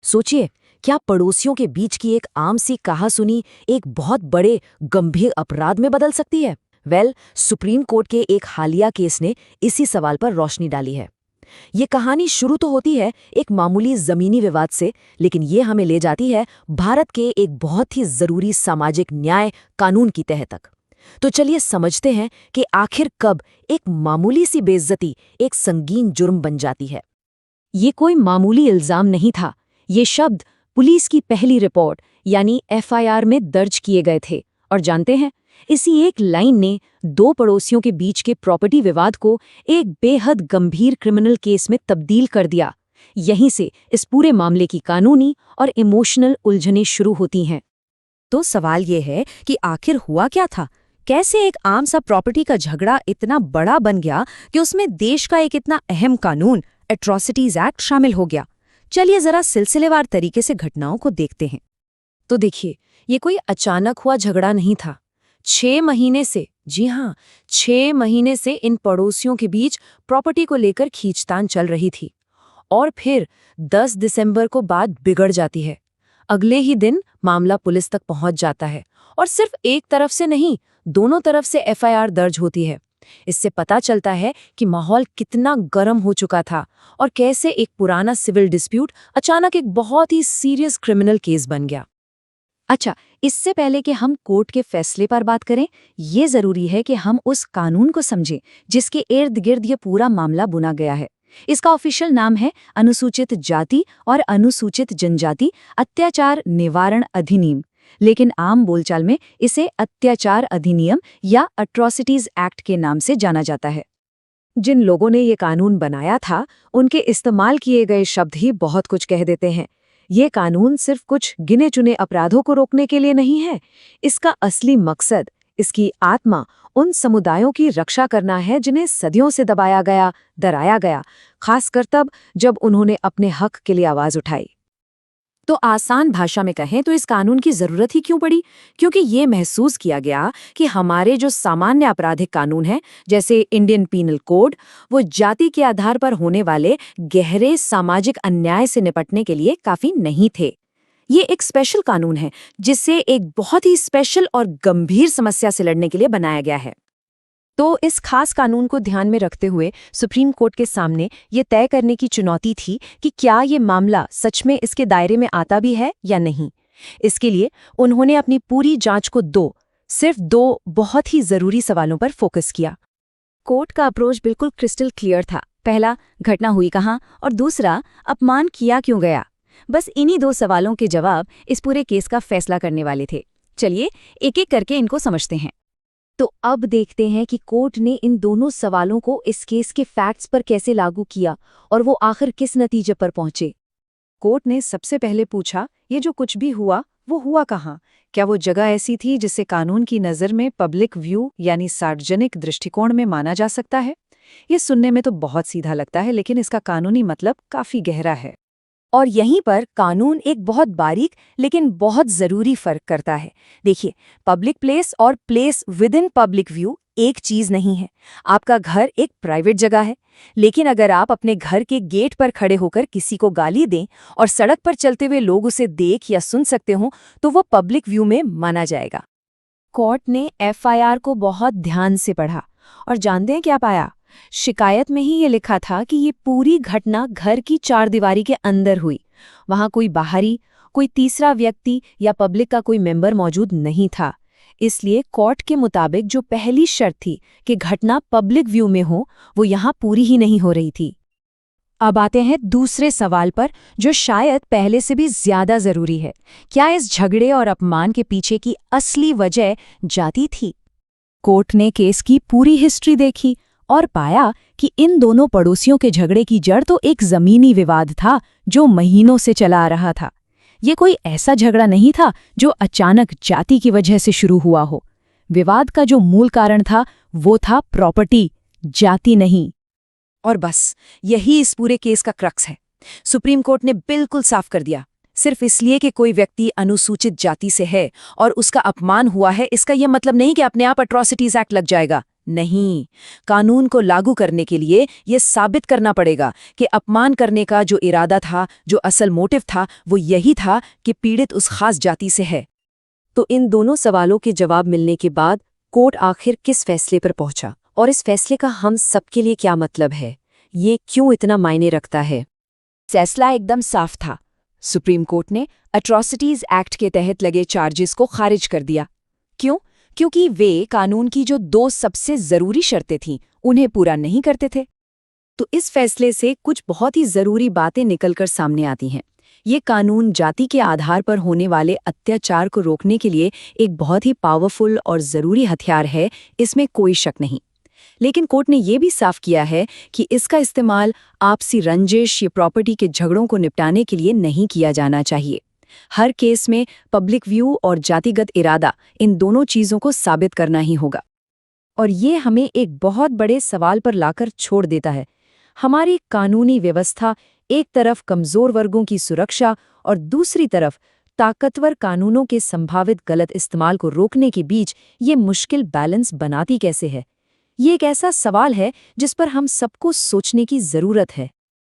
सोचिए, क्या पड़ोसियों के बीच की एक आम सी कहासुनी एक बहुत बड़े गंभीर अपराध में बदल सकती है। सुप्रीम कोर्ट के एक हालिया केस ने इसी सवाल पर रोशनी डाली है। ये कहानी शुरू तो होती है एक मामूली जमीनी विवाद से, लेकिन ये हमें ले जाती है भारत के एक बहुत ही जरूरी सामाजिक न्याय कानून की तह तक। तो चलिए समझते हैं कि आखिर कब एक मामूली सी बेइज्जती एक संगीन जुर्म बन जाती है। ये कोई मामूली इल्जाम नहीं था। ये शब्द पुलिस की पहली रिपोर्ट यानी एफआईआर में दर्ज किए गए थे। और जानते हैं, इसी एक लाइन ने दो पड़ोसियों के बीच के प्रॉपर्टी विवाद को एक बेहद गंभीर क्रिमिनल केस में तब्दील कर दिया। यहीं से इस पूरे मामले की कानूनी और इमोशनल उलझनें शुरू होती हैं। तो सवाल ये है कि आखिर हुआ क्या था? कैसे एक आम सा प्रॉपर्टी का झगड़ा इतना बड़ा बन गया कि उसमें देश का एक इतना अहम कानून एट्रॉसिटीज एक्ट शामिल हो गया? चलिए जरा सिलसिलेवार तरीके से घटनाओं को देखते हैं। तो देखिए, ये कोई अचानक हुआ झगड़ा नहीं था। 6 महीने से, जी हाँ, 6 महीने से इन पड़ोसियों के बीच प्रॉपर्टी को लेकर खींचतान चल रही थी। और फिर 10 दिसंबर को बात बिगड़ जाती है। अगले ही दिन मामला पुलिस तक पहुंच जाता है और सिर्फ एक तरफ से नहीं, दोनों तरफ से एफआईआर दर्ज होती है। इससे पता चलता है कि माहौल कितना गर्म हो चुका था और कैसे एक पुराना सिविल डिस्प्यूट अचानक एक बहुत ही सीरियस क्रिमिनल केस बन गया। अच्छा, इससे पहले कि हम कोर्ट के फैसले पर बात करें, ये जरूरी है कि हम उस कानून को समझें जिसके इर्द गिर्द ये पूरा मामला बुना गया है। इसका ऑफिशियल नाम है अनुसूचित जाति और अनुसूचित जनजाति अत्याचार निवारण अधिनियम, लेकिन आम बोलचाल में इसे अत्याचार अधिनियम या अट्रॉसिटीज एक्ट के नाम से जाना जाता है। जिन लोगों ने ये कानून बनाया था, उनके इस्तेमाल किए गए शब्द ही बहुत कुछ कह देते हैं। ये कानून सिर्फ कुछ गिने चुने अपराधों को रोकने के लिए नहीं है। इसका असली मकसद, इसकी आत्मा उन समुदायों की रक्षा करना है जिन्हें सदियों से दबाया गया, डराया गया, खासकर तब जब उन्होंने अपने हक के लिए आवाज उठाई। तो आसान भाषा में कहें तो इस कानून की जरूरत ही क्यों पड़ी? क्योंकि ये महसूस किया गया कि हमारे जो सामान्य आपराधिक कानून हैं, जैसे इंडियन पीनल कोड, वो जाति के आधार पर होने वाले गहरे सामाजिक अन्याय से निपटने के लिए काफी नहीं थे। ये एक स्पेशल कानून है जिससे एक बहुत ही स्पेशल और गंभीर समस्या से लड़ने के लिए बनाया गया है। तो इस खास कानून को ध्यान में रखते हुए सुप्रीम कोर्ट के सामने ये तय करने की चुनौती थी कि क्या ये मामला सच में इसके दायरे में आता भी है या नहीं। इसके लिए उन्होंने अपनी पूरी जांच को सिर्फ दो बहुत ही जरूरी सवालों पर फोकस किया। कोर्ट का अप्रोच बिल्कुल क्रिस्टल क्लियर था। पहला, घटना हुई कहाँ, और दूसरा, अपमान किया क्यों गया। बस इन्हीं 2 सवालों के जवाब इस पूरे केस का फैसला करने वाले थे। चलिए एक एक करके इनको समझते हैं। तो अब देखते हैं कि कोर्ट ने इन दोनों सवालों को इस केस के फैक्ट्स पर कैसे लागू किया और वो आखिर किस नतीजे पर पहुंचे। कोर्ट ने सबसे पहले पूछा, ये जो कुछ भी हुआ वो हुआ कहाँ? क्या वो जगह ऐसी थी जिसे कानून की नज़र में पब्लिक व्यू यानी सार्वजनिक दृष्टिकोण में माना जा सकता है? ये सुनने में तो बहुत सीधा लगता है, लेकिन इसका कानूनी मतलब काफी गहरा है। और यहीं पर कानून एक बहुत बारीक लेकिन बहुत जरूरी फर्क करता है। देखिए, पब्लिक प्लेस और place with in public view एक चीज नहीं है। आपका घर एक प्राइवेट जगह है, लेकिन अगर आप अपने घर के गेट पर खड़े होकर किसी को गाली दें और सड़क पर चलते हुए लोग उसे देख या सुन सकते हो, तो वो पब्लिक व्यू में माना जाएगा। कोर्ट ने एफआईआर को बहुत ध्यान से पढ़ा और जानते हैं क्या पाया? शिकायत में ही ये लिखा था कि ये पूरी घटना घर की 4 दीवारी के अंदर हुई। वहां कोई बाहरी, कोई तीसरा व्यक्ति या पब्लिक का कोई मेंबर मौजूद नहीं था। इसलिए कोर्ट के मुताबिक जो पहली शर्त थी कि घटना पब्लिक व्यू में हो, वो यहाँ पूरी ही नहीं हो रही थी। अब आते हैं दूसरे सवाल पर, जो शायद पहले से भी ज्यादा जरूरी है। क्या इस झगड़े और अपमान के पीछे की असली वजह जाति थी? कोर्ट ने केस की पूरी हिस्ट्री देखी और पाया कि इन दोनों पड़ोसियों के झगड़े की जड़ तो एक जमीनी विवाद था जो महीनों से चला आ रहा था। ये कोई ऐसा झगड़ा नहीं था जो अचानक जाति की वजह से शुरू हुआ हो। विवाद का जो मूल कारण था वो था प्रॉपर्टी, जाति नहीं। और बस यही इस पूरे केस का क्रक्स है। सुप्रीम कोर्ट ने बिल्कुल साफ कर दिया, सिर्फ इसलिए कि कोई व्यक्ति अनुसूचित जाति से है और उसका अपमान हुआ है, इसका यह मतलब नहीं कि अपने आप अट्रॉसिटीज एक्ट लग जाएगा। नहीं, कानून को लागू करने के लिए ये साबित करना पड़ेगा कि अपमान करने का जो इरादा था, जो असल मोटिव था, वो यही था कि पीड़ित उस खास जाति से है। तो इन दोनों सवालों के जवाब मिलने के बाद कोर्ट आखिर किस फैसले पर पहुंचा और इस फैसले का हम सबके लिए क्या मतलब है? ये क्यों इतना मायने रखता है? फैसला एकदम साफ था। सुप्रीम कोर्ट ने एट्रॉसिटीज एक्ट के तहत लगे चार्जेस को खारिज कर दिया। क्यों? क्योंकि वे कानून की जो 2 सबसे जरूरी शर्तें थीं, उन्हें पूरा नहीं करते थे। तो इस फैसले से कुछ बहुत ही जरूरी बातें निकलकर सामने आती हैं। ये कानून जाति के आधार पर होने वाले अत्याचार को रोकने के लिए एक बहुत ही पावरफुल और जरूरी हथियार है, इसमें कोई शक नहीं। लेकिन कोर्ट ने यह भी साफ किया है कि इसका इस्तेमाल आपसी रंजिश या प्रॉपर्टी के झगड़ों को निपटाने के लिए नहीं किया जाना चाहिए। हर केस में पब्लिक व्यू और जातिगत इरादा, इन दोनों चीजों को साबित करना ही होगा। और ये हमें एक बहुत बड़े सवाल पर लाकर छोड़ देता है। हमारी कानूनी व्यवस्था एक तरफ कमजोर वर्गों की सुरक्षा और दूसरी तरफ ताकतवर कानूनों के संभावित गलत इस्तेमाल को रोकने के बीच ये मुश्किल बैलेंस बनाती कैसे है? ये एक ऐसा सवाल है जिस पर हम सबको सोचने की जरूरत है।